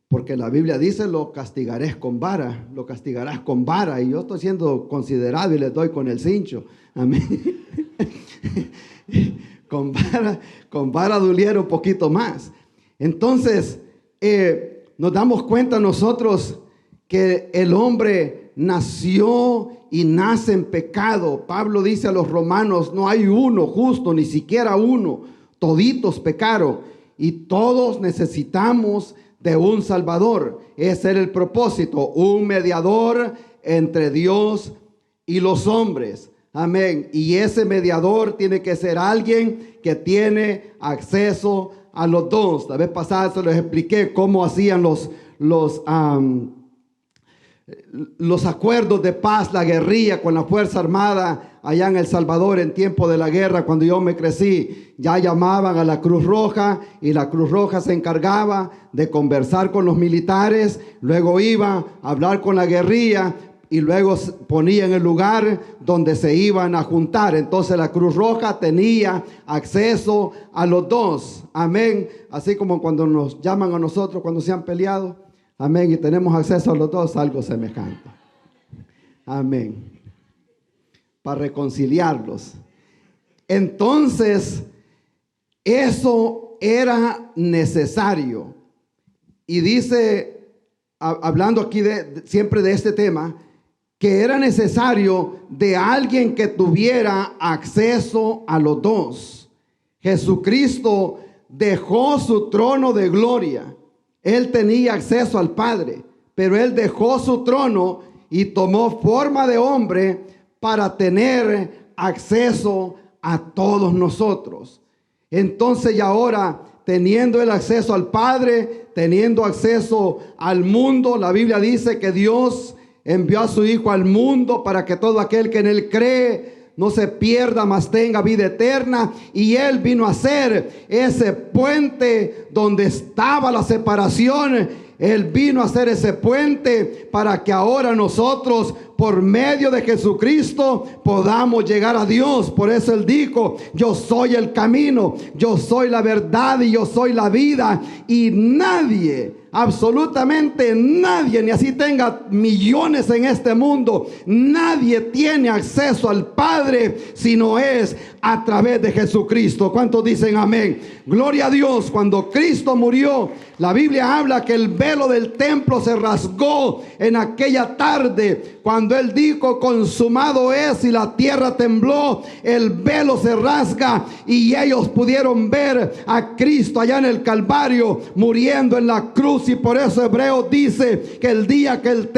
Speaker 1: porque la Biblia dice, lo castigarás con vara, lo castigarás con vara, y yo estoy siendo considerado y les doy con el cincho. Amén. Con vara doliera un poquito más. Entonces, nos damos cuenta nosotros que el hombre nació y nace en pecado. Pablo dice a los romanos, no hay uno justo, ni siquiera uno. Toditos pecaron y todos necesitamos de un Salvador. Ese era el propósito, un mediador entre Dios y los hombres. Amén. Y ese mediador tiene que ser alguien que tiene acceso a los dos. La vez pasada se les expliqué cómo hacían los acuerdos de paz, la guerrilla con la Fuerza Armada allá en El Salvador en tiempo de la guerra. Cuando yo me crecí, ya llamaban a la Cruz Roja y la Cruz Roja se encargaba de conversar con los militares, luego iba a hablar con la guerrilla y luego ponía en el lugar donde se iban a juntar. Entonces la Cruz Roja tenía acceso a los dos. Amén. Así como cuando nos llaman a nosotros cuando se han peleado. Amén. Y tenemos acceso a los dos, algo semejante. Amén. Para reconciliarlos. Entonces, eso era necesario. Y dice, hablando aquí siempre de este tema, que era necesario de alguien que tuviera acceso a los dos. Jesucristo dejó su trono de gloria. Él tenía acceso al Padre, pero Él dejó su trono y tomó forma de hombre para tener acceso a todos nosotros. Entonces, y ahora, teniendo el acceso al Padre, teniendo acceso al mundo, la Biblia dice que Dios envió a su Hijo al mundo para que todo aquel que en Él cree no se pierda, mas tenga vida eterna. Y Él vino a ser ese puente donde estaba la separación. Él vino a ser ese puente para que ahora nosotros, por medio de Jesucristo, podamos llegar a Dios. Por eso Él dijo, yo soy el camino, yo soy la verdad y yo soy la vida. Y nadie, absolutamente nadie, ni así tenga millones en este mundo, nadie tiene acceso al Padre si no es a través de Jesucristo. ¿Cuántos dicen amén? Gloria a Dios. Cuando Cristo murió, la Biblia habla que el velo del templo se rasgó en aquella tarde. Cuando Él dijo, consumado es, y la tierra tembló, el velo se rasga y ellos pudieron ver a Cristo allá en el Calvario muriendo en la cruz. Y por eso Hebreos dice que el día que el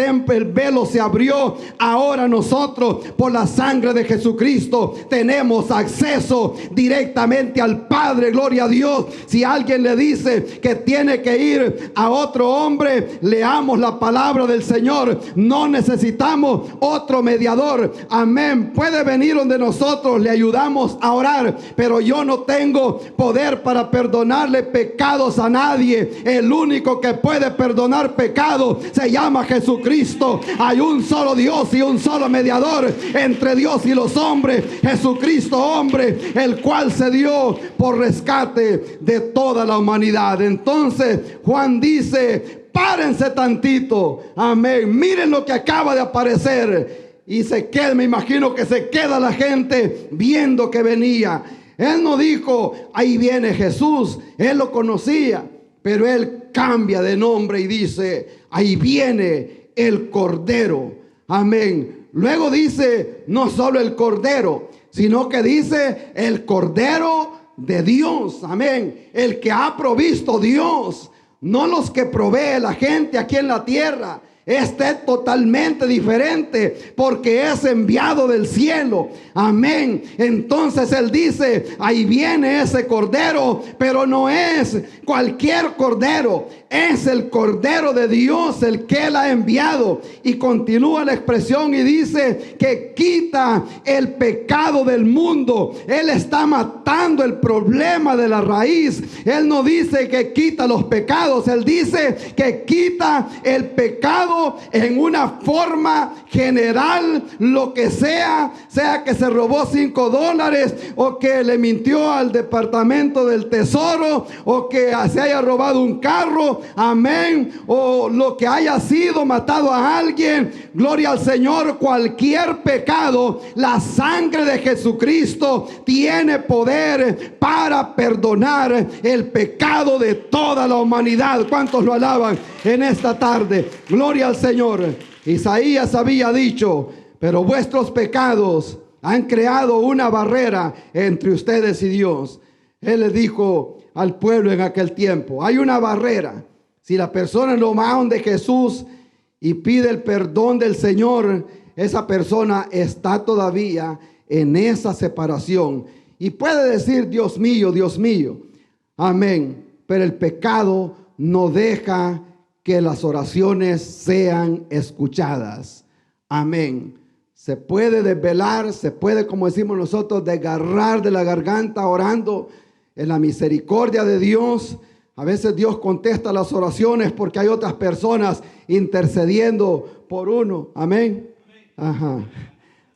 Speaker 1: velo se abrió, ahora nosotros por la sangre de Jesucristo tenemos acceso directamente al Padre. Gloria a Dios. Si alguien le dice que tiene que ir a otro hombre, leamos la palabra del Señor. No necesitamos otro mediador. Amén. Puede venir donde nosotros le ayudamos a orar, pero yo no tengo poder para perdonarle pecados a nadie. El único que puede perdonar pecados se llama Jesucristo. Hay un solo Dios y un solo mediador entre Dios y los hombres, Jesucristo hombre, el cual se dio por rescate de toda la humanidad. Entonces Juan dice, párense tantito, amén, miren lo que acaba de aparecer. Y se queda, me imagino que se queda la gente viendo que venía. Él no dijo, ahí viene Jesús, él lo conocía, pero él cambia de nombre y dice, ahí viene el Cordero, amén. Luego dice, no solo el Cordero, sino que dice el Cordero de Dios. Amén. El que ha provisto Dios, no los que provee la gente aquí en la tierra. Este es totalmente diferente porque es enviado del cielo. Amén. Entonces él dice, ahí viene ese cordero, pero no es cualquier cordero. Es el Cordero de Dios el que él ha enviado. Y continúa la expresión y dice que quita el pecado del mundo. Él está matando el problema de la raíz. Él no dice que quita los pecados. Él dice que quita el pecado en una forma general. Lo que sea que se robó $5 o que le mintió al departamento del tesoro o que se haya robado un carro. Amén. O lo que haya sido, matado a alguien. Gloria al Señor. Cualquier pecado, la sangre de Jesucristo tiene poder para perdonar el pecado de toda la humanidad. ¿Cuántos lo alaban en esta tarde? Gloria al Señor. Isaías había dicho, pero vuestros pecados han creado una barrera entre ustedes y Dios. Él le dijo al pueblo en aquel tiempo, hay una barrera. Si la persona no va donde Jesús y pide el perdón del Señor, esa persona está todavía en esa separación. Y puede decir, Dios mío, Dios mío. Amén. Pero el pecado no deja que las oraciones sean escuchadas. Amén. Se puede desvelar, se puede, como decimos nosotros, desgarrar de la garganta orando en la misericordia de Dios. A veces Dios contesta las oraciones porque hay otras personas intercediendo por uno. Amén. Ajá.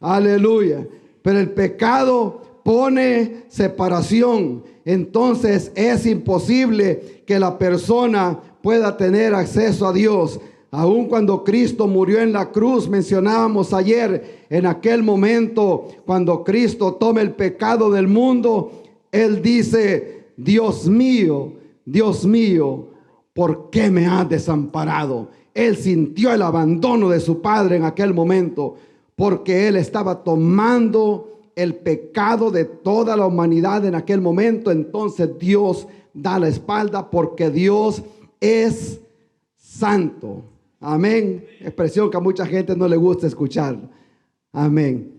Speaker 1: Aleluya. Pero el pecado pone separación. Entonces es imposible que la persona pueda tener acceso a Dios. Aun cuando Cristo murió en la cruz, mencionábamos ayer, en aquel momento, cuando Cristo toma el pecado del mundo, Él dice, Dios mío, ¿por qué me has desamparado? Él sintió el abandono de su Padre en aquel momento, porque Él estaba tomando el pecado de toda la humanidad en aquel momento. Entonces Dios da la espalda porque Dios es santo. Amén. Expresión que a mucha gente no le gusta escuchar. Amén.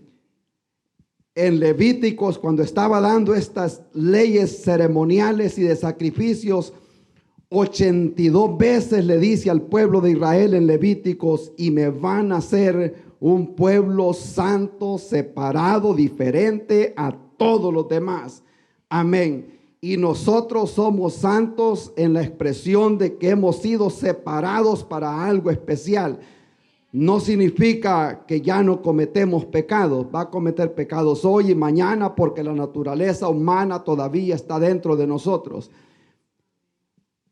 Speaker 1: En Levíticos, cuando estaba dando estas leyes ceremoniales y de sacrificios, 82 veces le dice al pueblo de Israel en Levíticos, y me van a hacer un pueblo santo, separado, diferente a todos los demás. Amén. Y nosotros somos santos en la expresión de que hemos sido separados para algo especial. No significa que ya no cometemos pecados. Va a cometer pecados hoy y mañana porque la naturaleza humana todavía está dentro de nosotros.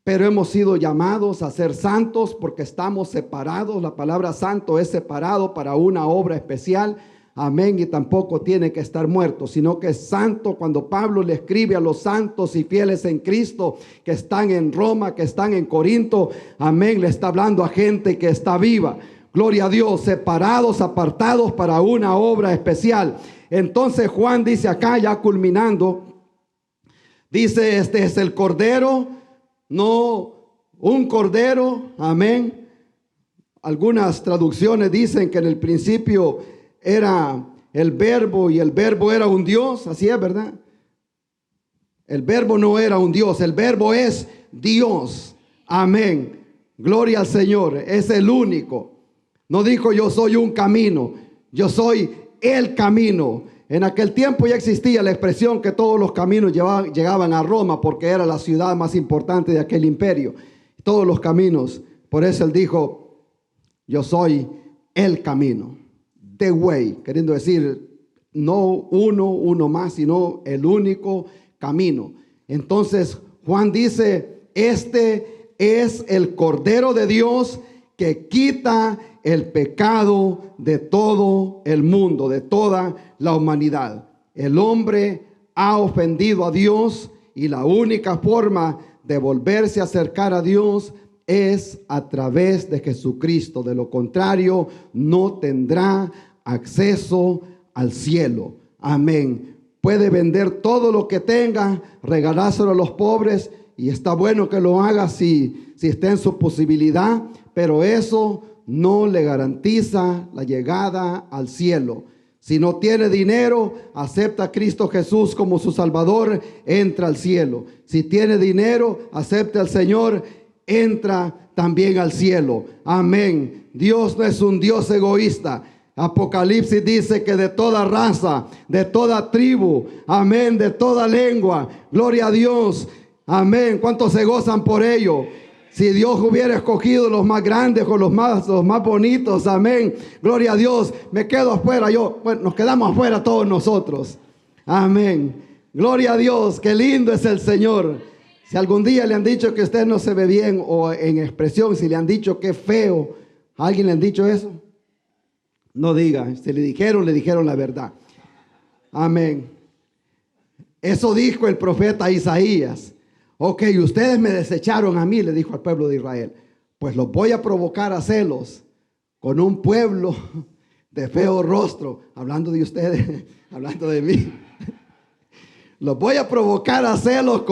Speaker 1: Pero hemos sido llamados a ser santos porque estamos separados. La palabra santo es separado para una obra especial. Amén. Y tampoco tiene que estar muerto, sino que es santo. Cuando Pablo le escribe a los santos y fieles en Cristo que están en Roma, que están en Corinto, amén, le está hablando a gente que está viva. Gloria a Dios, separados, apartados para una obra especial. Entonces Juan dice acá, ya culminando, dice, este es el Cordero, no un cordero, amén. Algunas traducciones dicen que en el principio era el verbo y el verbo era un Dios, así es, ¿verdad? El verbo no era un Dios, el verbo es Dios, amén. Gloria al Señor, es el único. No dijo yo soy un camino, yo soy el camino. En aquel tiempo ya existía la expresión que todos los caminos llegaban a Roma porque era la ciudad más importante de aquel imperio. Todos los caminos. Por eso él dijo, yo soy el camino. The way, queriendo decir, no uno más, sino el único camino. Entonces Juan dice, este es el Cordero de Dios que quita el pecado de todo el mundo, de toda la humanidad. El hombre ha ofendido a Dios y la única forma de volverse a acercar a Dios es a través de Jesucristo. De lo contrario, no tendrá acceso al cielo. Amén. Puede vender todo lo que tenga, regalárselo a los pobres, y está bueno que lo haga si está en su posibilidad, pero eso no le garantiza la llegada al cielo. Si no tiene dinero, acepta a Cristo Jesús como su Salvador, entra al cielo. Si tiene dinero, acepta al Señor, entra también al cielo. Amén. Dios no es un Dios egoísta. Apocalipsis dice que de toda raza, de toda tribu, amén, de toda lengua, gloria a Dios, amén. ¿Cuántos se gozan por ello? Si Dios hubiera escogido los más grandes o los más bonitos, amén, gloria a Dios, me quedo afuera nos quedamos afuera todos nosotros, amén, gloria a Dios, qué lindo es el Señor. Si algún día le han dicho que usted no se ve bien, o en expresión, si le han dicho que es feo, ¿a alguien le han dicho eso? No diga, si le dijeron la verdad. Amén. Eso dijo el profeta Isaías. Ok, ustedes me desecharon a mí, le dijo al pueblo de Israel. Pues los voy a provocar a celos con un pueblo de feo rostro. Hablando de ustedes, hablando de mí. Los voy a provocar a celos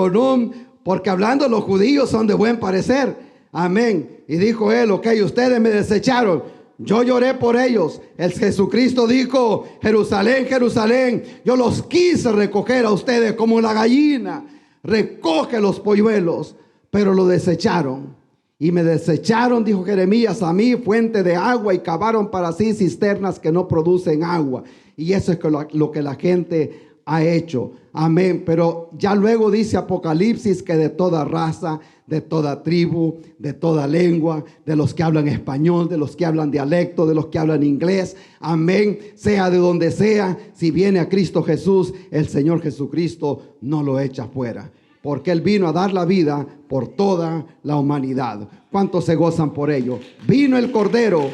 Speaker 1: porque hablando los judíos son de buen parecer. Amén. Y dijo él, ok, ustedes me desecharon. Yo lloré por ellos. El Jesucristo dijo, Jerusalén, Jerusalén, yo los quise recoger a ustedes como la gallina recoge los polluelos, pero lo desecharon. Y me desecharon, dijo Jeremías, a mí, fuente de agua, y cavaron para sí cisternas que no producen agua. Y eso es lo que la gente ha hecho. Amén. Pero ya luego dice Apocalipsis que de toda raza, de toda tribu, de toda lengua, de los que hablan español, de los que hablan dialecto, de los que hablan inglés, amén, sea de donde sea, si viene a Cristo Jesús, el Señor Jesucristo no lo echa fuera, porque Él vino a dar la vida por toda la humanidad. ¿Cuántos se gozan por ello? Vino el Cordero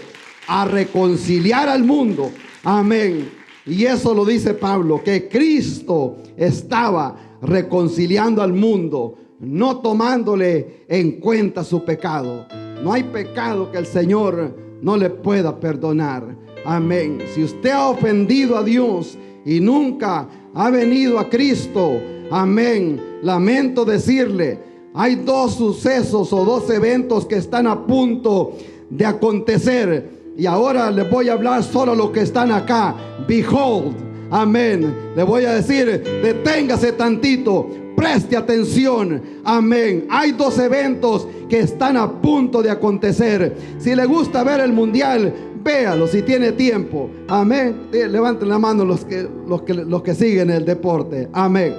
Speaker 1: a reconciliar al mundo, amén. Y eso lo dice Pablo, que Cristo estaba reconciliando al mundo, no tomándole en cuenta su pecado. No hay pecado que el Señor no le pueda perdonar. Amén. Si usted ha ofendido a Dios y nunca ha venido a Cristo, amén, lamento decirle, hay dos sucesos o dos eventos que están a punto de acontecer. Y ahora les voy a hablar solo a los que están acá. Behold, amén. Le voy a decir, deténgase tantito, preste atención, amén. Hay dos eventos que están a punto de acontecer. Si le gusta ver el mundial, véalo si tiene tiempo, amén. Levanten la mano los que siguen el deporte, amén.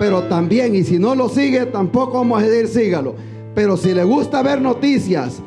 Speaker 1: Pero también, y si no lo sigue, tampoco vamos a decir sígalo. Pero si le gusta ver noticias,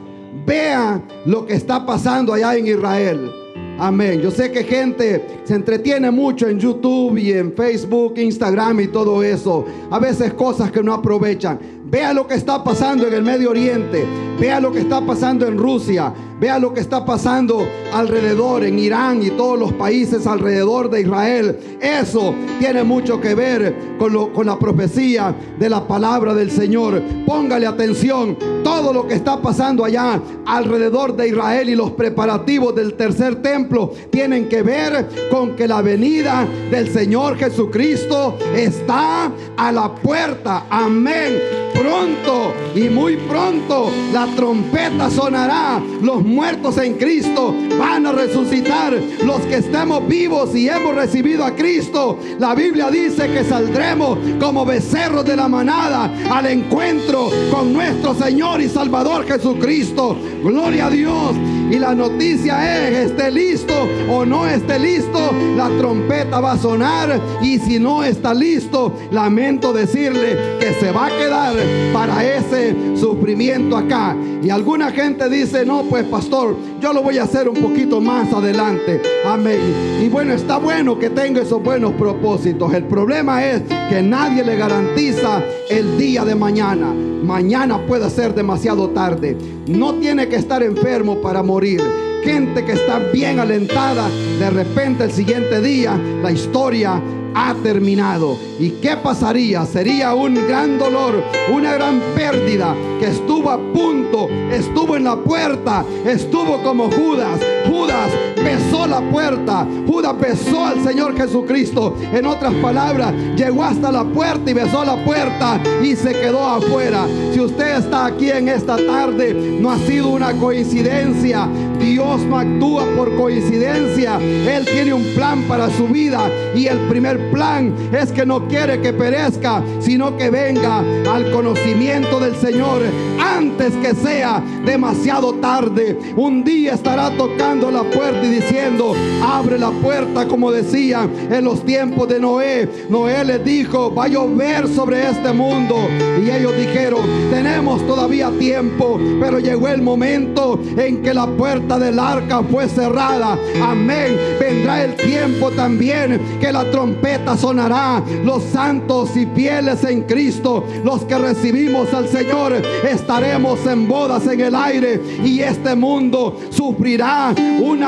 Speaker 1: vea lo que está pasando allá en Israel. Amén. Yo sé que gente se entretiene mucho en YouTube y en Facebook, Instagram y todo eso. A veces cosas que no aprovechan. Vea lo que está pasando en el Medio Oriente. Vea lo que está pasando en Rusia. Vea lo que está pasando alrededor en Irán y todos los países alrededor de Israel. Eso tiene mucho que ver con la profecía de la palabra del Señor. Póngale atención. Todo lo que está pasando allá alrededor de Israel y los preparativos del tercer templo tienen que ver con que la venida del Señor Jesucristo está a la puerta. Amén. Pronto y muy pronto la trompeta sonará. Los muertos en Cristo van a resucitar. Los que estemos vivos y hemos recibido a Cristo, la Biblia dice que saldremos como becerros de la manada al encuentro con nuestro Señor y Salvador Jesucristo. Gloria a Dios. Y la noticia es, esté listo o no esté listo, la trompeta va a sonar. Y si no está listo, lamento decirle que se va a quedar para ese sufrimiento acá. Y alguna gente dice, no, pues pastor, yo lo voy a hacer un poquito más adelante. Amén. Y bueno, está bueno que tenga esos buenos propósitos. El problema es que nadie le garantiza el día de mañana. Mañana puede ser demasiado tarde. No tiene que estar enfermo para morir. Gente que está bien alentada, de repente el siguiente día la historia ha terminado. ¿Y qué pasaría? Sería un gran dolor, una gran pérdida, que estuvo a punto, estuvo en la puerta, estuvo como Judas. Judas besó la puerta. Judas besó al Señor Jesucristo. En otras palabras, llegó hasta la puerta y besó la puerta y se quedó afuera. Si usted está aquí en esta tarde, no ha sido una coincidencia. Dios no actúa por coincidencia. Él tiene un plan para su vida, y el primer plan es que no quiere que perezca, sino que venga al conocimiento del Señor antes que sea demasiado tarde. Un día estará tocando la puerta y diciendo: abre la puerta, como decían en los tiempos de Noé. Noé les dijo: va a llover sobre este mundo, y ellos dijeron: tenemos todavía tiempo. Pero llegó el momento en que la puerta del arca fue cerrada. Amén. Vendrá el tiempo también que la trompeta sonará. Los santos y fieles en Cristo, los que recibimos al Señor, estaremos en bodas en el aire, y este mundo sufrirá un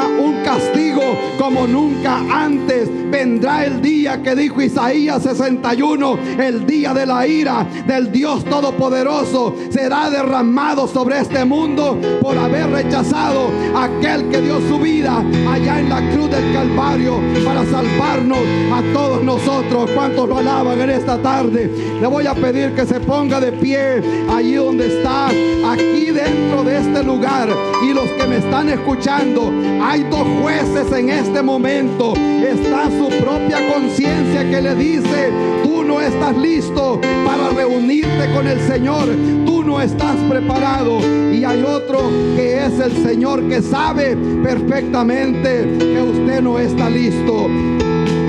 Speaker 1: castigo como nunca antes. Vendrá el día que dijo Isaías 61, el día de la ira del Dios Todopoderoso será derramado sobre este mundo por haber rechazado a aquel que dio su vida allá en la cruz del Calvario para salvarnos a todos nosotros. ¿Cuántos lo alaban en esta tarde? Le voy a pedir que se ponga de pie allí donde está, aquí dentro de este lugar, y los que me están escuchando. Hay dos jueces en este momento. Está su propia conciencia que le dice: tú no estás listo para reunirte con el Señor, tú no estás preparado. Y hay otro que es el Señor, que sabe perfectamente que usted no está listo.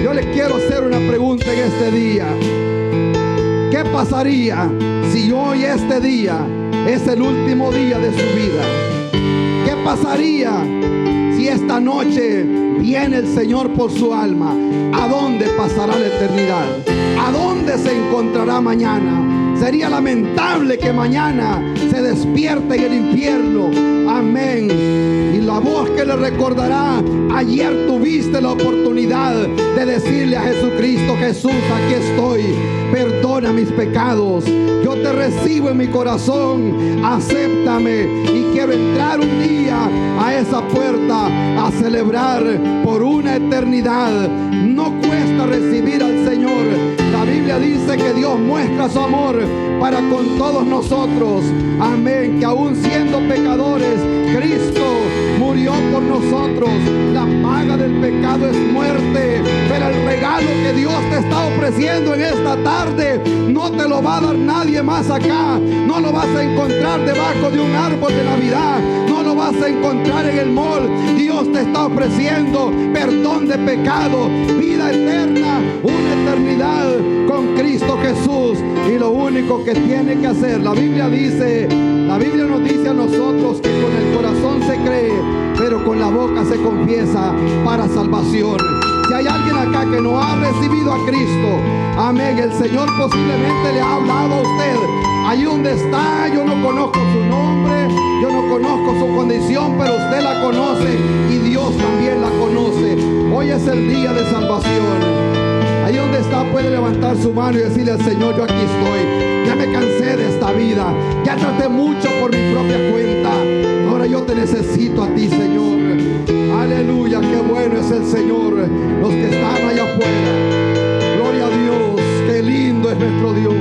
Speaker 1: Yo le quiero hacer una pregunta en este día. ¿Qué pasaría si hoy, este día, es el último día de su vida? ¿Qué pasaría si esta noche viene el Señor por su alma? ¿A dónde pasará la eternidad? ¿A dónde se encontrará mañana? Sería lamentable que mañana se despierte en el infierno. Amén. Y la voz que le recordará: ayer tuviste la oportunidad de decirle a Jesucristo: Jesús, aquí estoy, perdona mis pecados, yo te recibo en mi corazón, acéptame, y quiero entrar un día a esa puerta a celebrar por una eternidad. No cuesta recibir al Señor. La Biblia dice que Dios muestra su amor para con todos nosotros. Amén. Que aún siendo pecadores, Cristo murió por nosotros. La paga del pecado es muerte, pero el regalo que Dios te está ofreciendo en esta tarde no te lo va a dar nadie más acá. No lo vas a encontrar debajo de un árbol de Navidad, no lo vas a encontrar en el mall. Dios te está ofreciendo perdón de pecado, vida eterna, una eternidad con Cristo Jesús. Y lo único que tiene que hacer, la Biblia nos dice a nosotros que con el corazón se cree, pero con la boca se confiesa para salvación. Si hay alguien acá que no ha recibido a Cristo, amén, el Señor posiblemente le ha hablado a usted. Allí donde está, yo no conozco su nombre, yo no conozco su condición, pero usted la conoce y Dios también la conoce. Hoy es el día de salvación. Ahí donde está puede levantar su mano y decirle al Señor: yo aquí estoy, ya me cansé de esta vida, ya traté mucho por mi propia cuenta, ahora yo te necesito a ti, Señor. Aleluya, qué bueno es el Señor. Los que están allá afuera, gloria a Dios, qué lindo es nuestro Dios.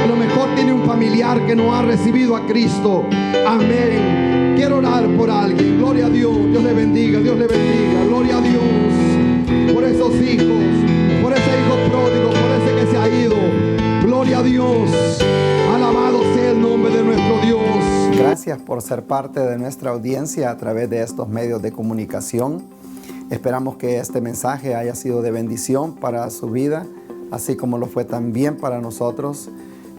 Speaker 1: A lo mejor tiene un familiar que no ha recibido a Cristo. Amén. Quiero orar por alguien. Gloria a Dios. Dios le bendiga, Dios le bendiga. Gloria a Dios por esos hijos, por ese hijo pródigo, por ese que se ha ido. Gloria a Dios. Alabado sea el nombre de nuestro Dios.
Speaker 2: Gracias por ser parte de nuestra audiencia a través de estos medios de comunicación. Esperamos que este mensaje haya sido de bendición para su vida, así como lo fue también para nosotros.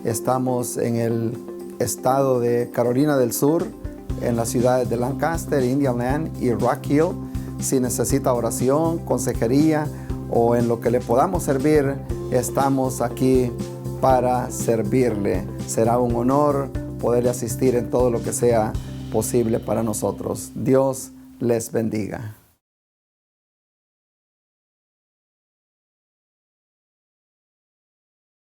Speaker 2: Estamos en el estado de Carolina del Sur, en las ciudades de Lancaster, Indian y Rock Hill. Si necesita oración, consejería o en lo que le podamos servir, estamos aquí para servirle. Será un honor poderle asistir en todo lo que sea posible para nosotros. Dios les bendiga.